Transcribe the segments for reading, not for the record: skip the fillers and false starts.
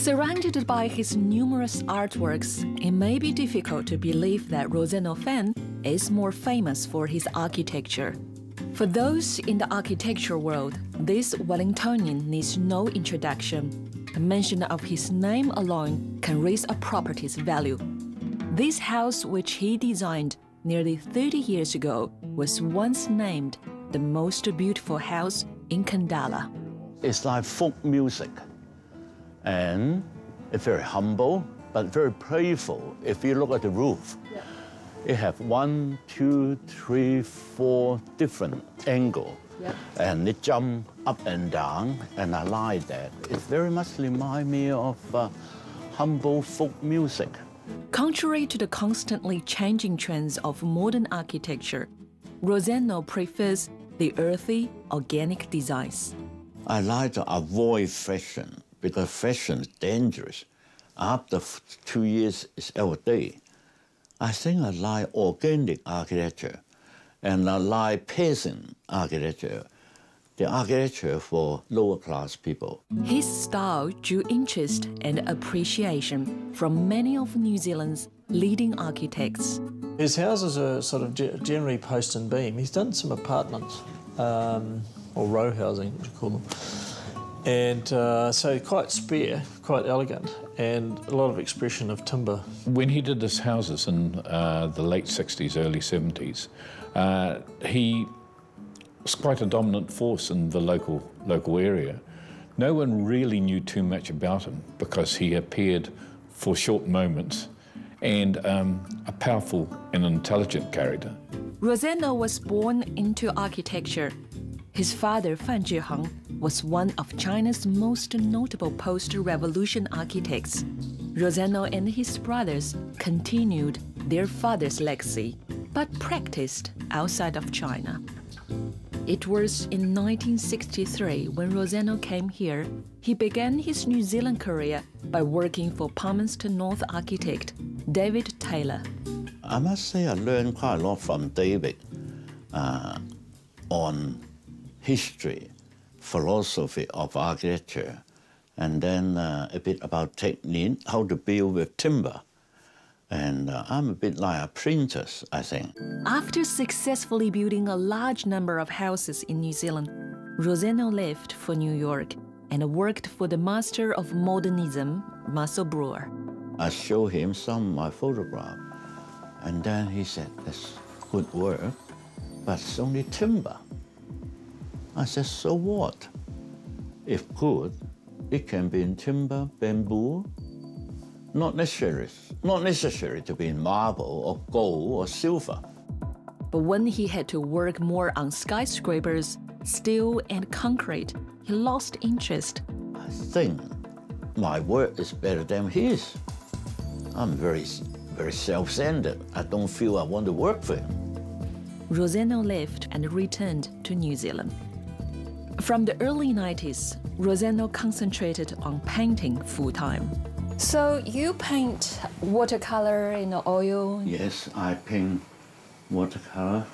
Surrounded by his numerous artworks, it may be difficult to believe that Rossano Fan is more famous for his architecture. For those in the architecture world, this Wellingtonian needs no introduction. The mention of his name alone can raise a property's value. This house, which he designed nearly 30 years ago, was once named the most beautiful house in Kandala. It's like folk music, and it's very humble, but very playful. If you look at the roof, it has 1, 2, 3, 4 different angles, and it jump up and down, and I like that. It very much reminds me of humble folk music. Contrary to the constantly changing trends of modern architecture, Rossano prefers the earthy, organic designs. I like to avoid fashion because fashion is dangerous. After 2 years, it's outdated. I think I like organic architecture, and I like peasant architecture, the architecture for lower class people. His style drew interest and appreciation from many of New Zealand's leading architects. His houses are sort of generally post and beam. He's done some apartments, or row housing, what you call them. And so quite spare, quite elegant, and a lot of expression of timber. When he did his houses in the late 60s, early 70s, he was quite a dominant force in the local area. No one really knew too much about him because he appeared for short moments and a powerful and intelligent character. Rossano was born into architecture. His father, Fan Zhiheng, was one of China's most notable post-revolution architects. Rossano and his brothers continued their father's legacy, but practiced outside of China. It was in 1963 when Rossano came here. He began his New Zealand career by working for Palmerston North architect David Taylor. I must say I learned quite a lot from David on history, philosophy of architecture, and then a bit about technique, how to build with timber. And I'm a bit like a apprentice, I think. After successfully building a large number of houses in New Zealand, Rossano left for New York and worked for the master of modernism, Marcel Breuer. I showed him some of my photographs, and then he said, that's good work, but it's only timber. I said, so what? If good, it can be in timber, bamboo, not necessary to be in marble or gold or silver. But when he had to work more on skyscrapers, steel and concrete, he lost interest. I think my work is better than his. I'm very self-centered. I don't feel I want to work for him. Rossano left and returned to New Zealand. From the early 90s, Rossano concentrated on painting full-time. So you paint watercolor in oil? Yes, I paint watercolor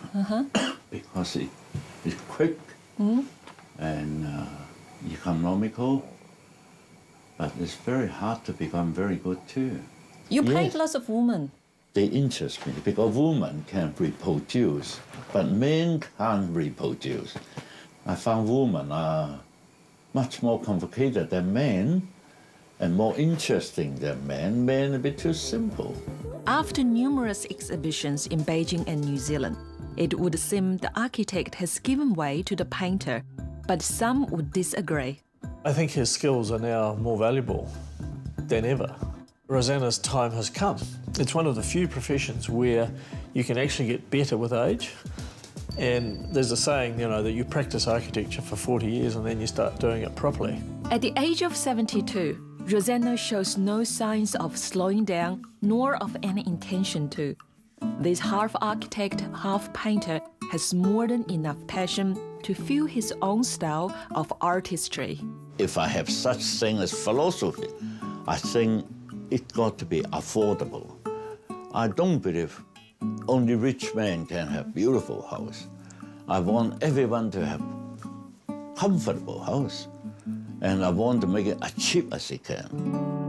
because it's quick and economical, but it's very hard to become very good too. You paint lots of women. They interest me because women can reproduce, but men can't reproduce. I found women are much more complicated than men and more interesting than men. Men are a bit too simple. After numerous exhibitions in Beijing and New Zealand, it would seem the architect has given way to the painter, but some would disagree. I think his skills are now more valuable than ever. Rossano's time has come. It's one of the few professions where you can actually get better with age. And there's a saying, you know, that you practice architecture for 40 years and then you start doing it properly. At the age of 72, Rossano shows no signs of slowing down nor of any intention to. This half architect, half painter has more than enough passion to feel his own style of artistry. If I have such thing as philosophy, I think it got to be affordable. I don't believe only rich men can have beautiful house. I want everyone to have comfortable house. And I want to make it as cheap as it can.